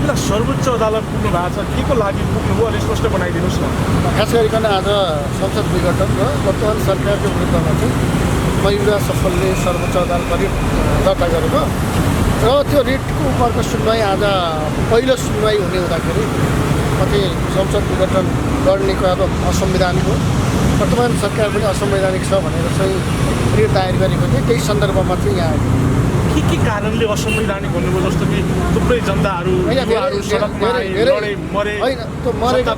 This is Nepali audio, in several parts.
बेला सर्वोच्च अदालत पुग्नु भएको छ, के को लागि पुग्नुभयो अलि स्पष्ट बनाइदिनुहोस् न। खास गरिकन आज संसद विघटन र वर्तमान सरकारको विरुद्धमा चाहिँ युवराज सफलले सर्वोच्च अदालत रिट दर्ता गरेको र त्यो रिटको उपरको सुनवाई आज पहिलो सुनवाई हुने हुँदाखेरि कति संसद विघटन गर्ने कुरा त असंवैधानिक हो, वर्तमान सरकार पनि असंवैधानिक छ भनेर चाहिँ रिट दायर गरेको थियो। त्यही सन्दर्भमा चाहिँ यहाँ के कारणले असंवैधानिक भन्नुभयो, जस्तो कि थुप्रै जनताहरू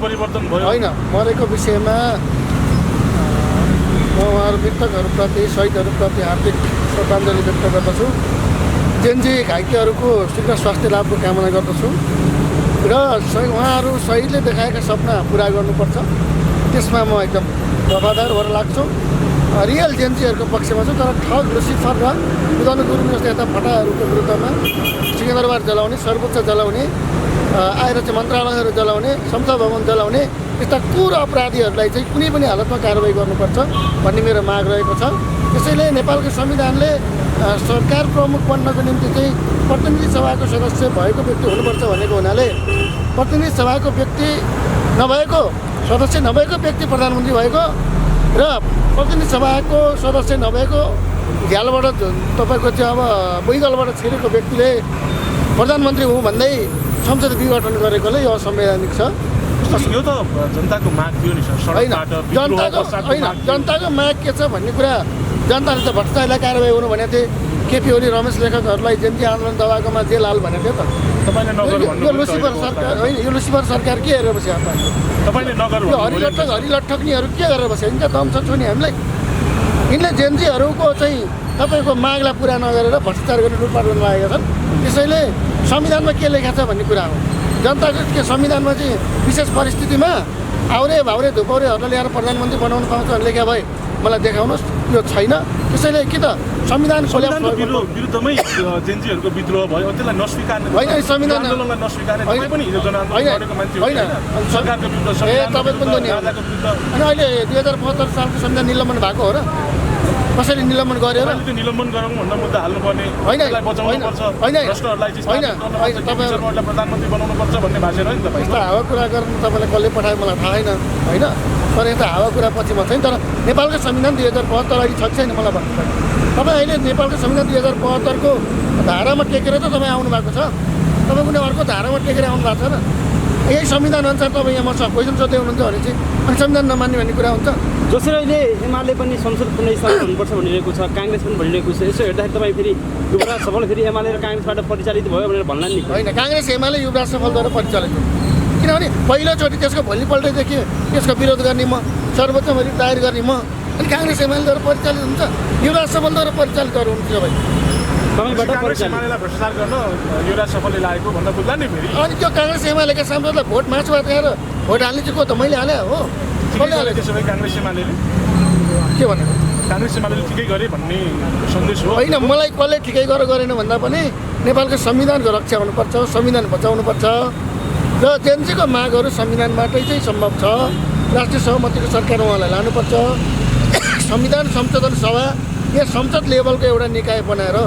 परिवर्तन भयो होइन, मरेको विषयमा म उहाँहरू मृतकहरूप्रति शहीदहरूप्रति हार्दिक श्रद्धाञ्जली व्यक्त गर्दछु। जेनजी घाइतेहरूको शीघ्र स्वास्थ्य लाभको कामना गर्दछु र उहाँहरू शहीदले देखाएका सपना पुरा गर्नुपर्छ, त्यसमा म एकदम वफादार भएर लाग्छु। रियल जेनजीहरूको पक्षमा छु, तर ठग लुसिफर र उदाहरण गुरुङ जस्तो यता फटाहरूको विरुद्धमा सिंहदरबार जलाउने, सर्वोच्च जलाउने, आएर चाहिँ मन्त्रालयहरू जलाउने, संसद भवन जलाउने यस्ता क्रूर अपराधीहरूलाई चाहिँ कुनै पनि हालतमा कारबाही गर्नुपर्छ भन्ने मेरो माग रहेको छ। त्यसैले नेपालको संविधानले सरकार प्रमुख बन्नको निम्ति चाहिँ प्रतिनिधि सभाको सदस्य भएको व्यक्ति हुनुपर्छ भनेको हुनाले प्रतिनिधि सभाको व्यक्ति नभएको, सदस्य नभएको व्यक्ति प्रधानमन्त्री भएको र प्रतिनिधि सभाको सदस्य नभएको झ्यालबाट तपाईँको चाहिँ अब बुइगलबाट छिरेको व्यक्तिले प्रधानमन्त्री हुँ भन्दै संसद विघटन गरेकोले यो असंवैधानिक छ। यो त जनताको माग थियो नि सर। होइन, जनताको माग के छ भन्ने कुरा जनताले त भ्रष्टाचारलाई कारबाही हुनु भनेको थिए। केपी ओली रमेश लेखकहरूलाई जेन्जी आन्दोलन दबाएकोमा जेल हाल भनेको थियो त। यो लुसिफर सरकार होइन, यो लुसिफर सरकार के हेरेर बस्यो? यो हरिलट्ठकनीहरू के गरेर बस्यो? यिनका दम छ नि हामीलाई। यिनले जेन्जीहरूको चाहिँ तपाईँको मागलाई पुरा नगरेर भ्रष्टाचार गर्ने रूपमा लागेका छन्। त्यसैले संविधानमा के लेखा छ भन्ने कुरा हो। जनताको के संविधानमा चाहिँ विशेष परिस्थितिमा आउरे भाउरे धुपौरेहरूलाई ल्याएर प्रधानमन्त्री बनाउनु पाउँछ भने लेखा भए मलाई देखाउनुहोस्। यो छैन। त्यसैले कि त संविधानको विरुद्धमै जेन्जीहरूको विद्रोह भयो, त्यसलाई नस्वीकार होइन, संविधान आन्दोलनलाई नस्वीकार तपाईँ पनि हिजो जनआन्दोलन गरेको मान्छे होइन, सरकारको विरुद्ध तपाईँ पनि अनि अहिले 2075 सालको संविधान निलम्बन भएको हो र? कसैले निलम्बन गर्यो र? निलम्बन गरौँ भन्दा मुद्दा हाल्नुपर्ने, होइन बचाउनुपर्छ, भ्रष्टहरूलाई प्रधानमन्त्री बनाउनुपर्छ भन्ने भाषा हो नि तपाईँ। यस्तो हावा कुरा गर्नु तपाईँलाई कसले पठायो मलाई थाहा छैन होइन, तर यता हावा कुरा पछि म छैन। तर नेपालको संविधान 2072 अहिले छ छैन मलाई भन्नु पर्यो। तपाईँ अहिले नेपालको संविधान 2072को धारामा टेकेर त तपाईँ आउनु भएको छ। तपाईँ कुनै अर्को धारामा टेकेर आउनु भएको छ र? यही संविधान अनुसार तपाईँ यहाँ मसँग क्वेसन सोध्दै हुनुहुन्छ भने चाहिँ अनि संविधान नमान्ने भन्ने कुरा हुन्छ। जसरी अहिले एमाले पनि संसद पुनर्स्थापना हुनुपर्छ भनिरहेको छ, काङ्ग्रेस पनि भनिरहेको छ। यसो हेर्दाखेरि तपाईँ फेरि युवराज सफल फेरि एमाले र काङ्ग्रेसबाट परिचालित भयो भनेर भन्ला नि? होइन, काङ्ग्रेस एमाले युवराज सफलद्वारा परिचालित हो। किनभने पहिलोचोटि त्यसको भोलिपल्टैदेखि त्यसको विरोध गर्ने म, सर्वोच्चमा रिट दायर गर्ने म, अनि काङ्ग्रेस एमालेद्वारा परिचालित हुन्छ, युवराज सफलद्वारा परिचालित गर्नुहुन्छ तपाईँ। भ्रष्टाचार गर्न युवराज सफलले लागेको भन्दा बुझ्ला नि फेरि। अनि त्यो काङ्ग्रेस एमालेका सांसदलाई भोट मासुबाट गएर भोट हाल्ने चाहिँ को त? मैले हालेँ हो। कसले हाले? त्यसो भए काङ्ग्रेस एमाले के भनेको? काङ्ग्रेस एमाले ठिकै गरे भन्ने सन्देश हो। होइन, मलाई कसले ठिकै गरेन भन्दा पनि नेपालको संविधानको रक्षा हुनुपर्छ, संविधान बचाउनुपर्छ र जेन्जीको मागहरू संविधानबाटै चाहिँ सम्भव छ। राष्ट्रिय सहमतिको सरकार उहाँलाई लानुपर्छ। संविधान संशोधन सभा या संसद लेभलको एउटा निकाय बनाएर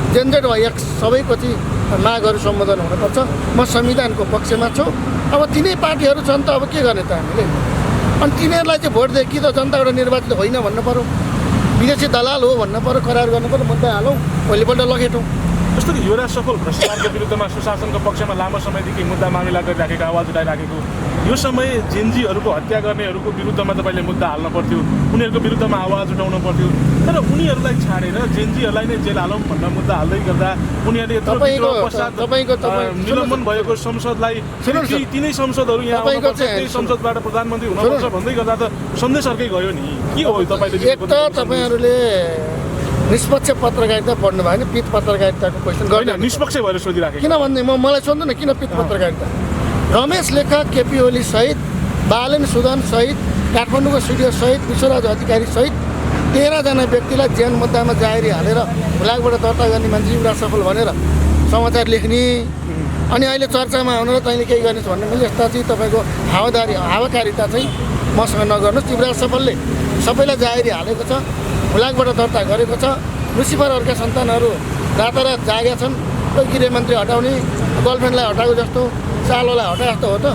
जेनजेड वा एक्स सबैको चाहिँ मागहरू सम्बोधन हुनुपर्छ। म संविधानको पक्षमा छु। अब तिनै पार्टीहरू छन् त अब के गर्ने त हामीले? अनि तिनीहरूलाई चाहिँ भोट दिए कि त जनताबाट निर्वाचित होइन भन्नु पऱ्यो, विदेशी दलाल हो भन्नु पऱ्यो, करार गर्नु पऱ्यो, मुद्दा हालौँ, भोलिपल्ट लगेटौँ। जस्तो कि युवराज सफल भ्रष्टाचारको विरुद्धमा सुशासनको पक्षमा लामो समयदेखि मुद्दा मामिला गरिराखेको, आवाज उठाइराखेको, यो समय जेन्जीहरूको हत्या गर्नेहरूको विरुद्धमा तपाईँले मुद्दा हाल्नु पर्थ्यो, उनीहरूको विरुद्धमा आवाज उठाउनु पर्थ्यो। तर उनीहरूलाई छाडेर जेन्जीहरूलाई नै जेल हालौँ भन्दा मुद्दा हाल्दै गर्दा उनीहरूले निलम्बन भएको संसदलाई तिनै संसदहरू यहाँ आउनुपर्छ, त्यही संसदबाट प्रधानमन्त्री हुनुपर्छ भन्दै गर्दा त सन्देश अर्कै गयो नि। के हो तपाईँले? एक त तपाईँहरूले निष्पक्ष पत्रकारिता पढ्नु भयो भने पित पत्रकारिताको क्वेसन गर्नु निष्पक्ष भएर सोधिराखेको। किन भन्ने मलाई सोध्नु न, किन पित पत्रकारिता? रमेश लेखक, केपी ओली सहित, बालन सुदन सहित, काठमाडौँको स्टुडियो सहित, विश्वराज अधिकारी सहित 13 जना व्यक्तिलाई जेल मुद्दामा जाहेरी हालेर भुलागबाट दर्ता गर्ने मान्छे युवराज सफल भनेर समाचार लेख्ने, अनि अहिले चर्चामा आउनु र तैँले केही गर्नुहोस् भन्ने मैले यस्ता चाहिँ तपाईँको हावाकारिता चाहिँ मसँग नगर्नुहोस्। युवराज सफलले सबैलाई जाहेरी हालेको छ, भुलागबाट दर्ता गरेको छ। लुसिफरहरूका सन्तानहरू रातारात जागेका छन्। कोही गृहमन्त्री हटाउने गर्लफ्रेन्डलाई हटाएको जस्तो चालोलाई हटाए जस्तो हो त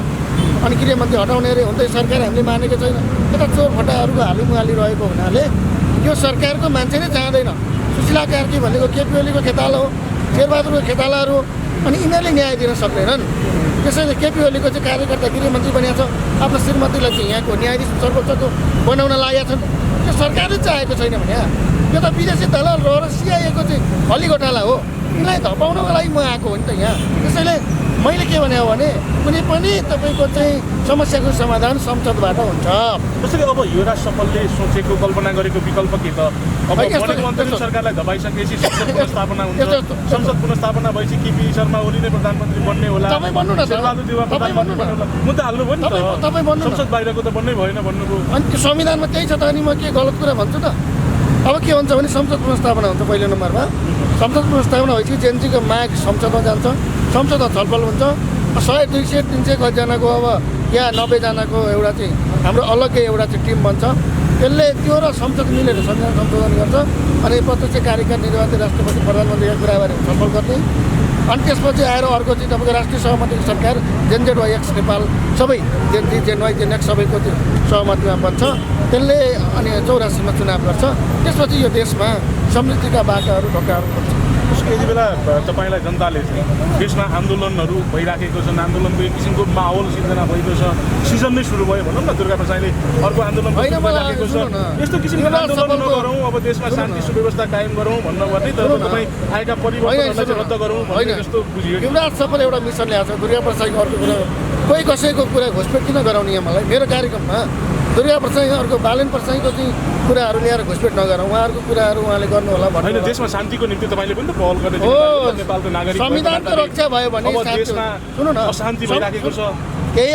अनि गृहमन्त्री हटाउने अरे हुँदै सरकार हामीले मानेको छैन यता चोर फटाहरूको हालुमुहाली रहेको हुनाले यो सरकारको मान्छे नै चाहँदैन सुशीला कार्की भनेको केपी ओलीको खेताला हो शेरबहादुरको खेतालाहरू अनि यिनीहरूले न्याय दिन सक्दैनन् त्यसैले केपी ओलीको चाहिँ कार्यकर्ता गृहमन्त्री बनिएको छ आफ्नो श्रीमतीलाई चाहिँ यहाँको न्यायाधीश सर्वोच्चको बनाउन लागेका छन् त्यो सरकारले चाहेको छैन भने यो त विदेशी दलाल रहेर सिआइएको चाहिँ हली घोटाला हो यिनलाई धपाउनको लागि म आएको हो नि त यहाँ त्यसैले मैले के भने हो भने कुनै पनि तपाईँको चाहिँ समस्याको समाधान संसदबाट हुन्छ जसरी अब युवराज सफलले सोचेको कल्पना गरेको विकल्प के त अब बनेको अन्तरिम सरकारलाई धपाइसकेपछि संसद पुनर्स्थापना हुन्छ संसद पुनर्स्थापना भएपछि केपी शर्मा ओली नै प्रधानमन्त्री बन्ने होला तपाईँ भन्नु न शेरबहादुर देउवा प्रधानमन्त्री बन्ने होला मुद्दा हाल्नु भयो नि त तपाईँ भन्नु न संसद बाहिरको त बन्नै भएन भन्नुको अनि त्यो संविधानमा त्यही छ त अनि म के गलत कुरा भन्छु त अब के हुन्छ भने संसद पुनर्स्थापना हुन्छ पहिलो नम्बरमा संसद पुनर्स्थापना भएपछि जेएनजीको माग संसदमा जान्छ संसदमा छलफल हुन्छ 100 200 300 कतिजनाको अब यहाँ 90जनाको एउटा चाहिँ हाम्रो अलग्गै एउटा चाहिँ टिम बन्छ त्यसले त्यो र संसद मिलेर संविधान संशोधन गर्छ अनि प्रत्यक्ष कार्यकारी निर्वाचित राष्ट्रपति प्रधानमन्त्रीका कुराबारे छलफल गर्ने अनि त्यसपछि आएर अर्को चाहिँ तपाईँको राष्ट्रिय सहमतिको सरकार जेनजेड वाई एक्स नेपाल सबै जेनजी जेनवाई जेनएक्स सबैको त्यो सहमतिमा बन्छ त्यसले अनि 84मा चुनाव गर्छ त्यसपछि यो देशमा समृद्धिका बाटाहरू ढोकाहरू खोल्छ यति बेला तपाईँलाई जनताले चाहिँ देशमा आन्दोलनहरू भइराखेको छन् आन्दोलनको एक किसिमको माहौल सिर्जना भएको छ सिजन नै सुरु भयो भनौँ न दुर्गा प्रसाईले अर्को आन्दोलन भइराखेको छ यस्तो किसिमको आन्दोलन नगरौँ अब देशमा शान्ति सुव्यवस्था कायम गरौँ भन्नुपर्ने तर तपाईँ आएका परिवर्तनलाई चाहिँ रद्द गरौँ भन्ने जस्तो बुझियो युवराज सफल एउटा मिसन ल्याएको छ दुर्गा प्रसाईको अर्को कुरा कोही कसैको कुरा घुसपेट किन गराउने यहाँ मलाई मेरो कार्यक्रममा दुर्गा प्रसाई अर्को बालेन प्रसाईको चाहिँ कुराहरू ल्याएर घुसपेट नगरौँ उहाँहरूको कुराहरू उहाँले गर्नु होला होइन देशमा शान्तिको निम्ति तपाईँले पनि त पहल गर्ने नेपालको नागरिक संविधानको रक्षा भयो भने अब देशमा सुन्नु न अशान्ति भइराखेको छ केही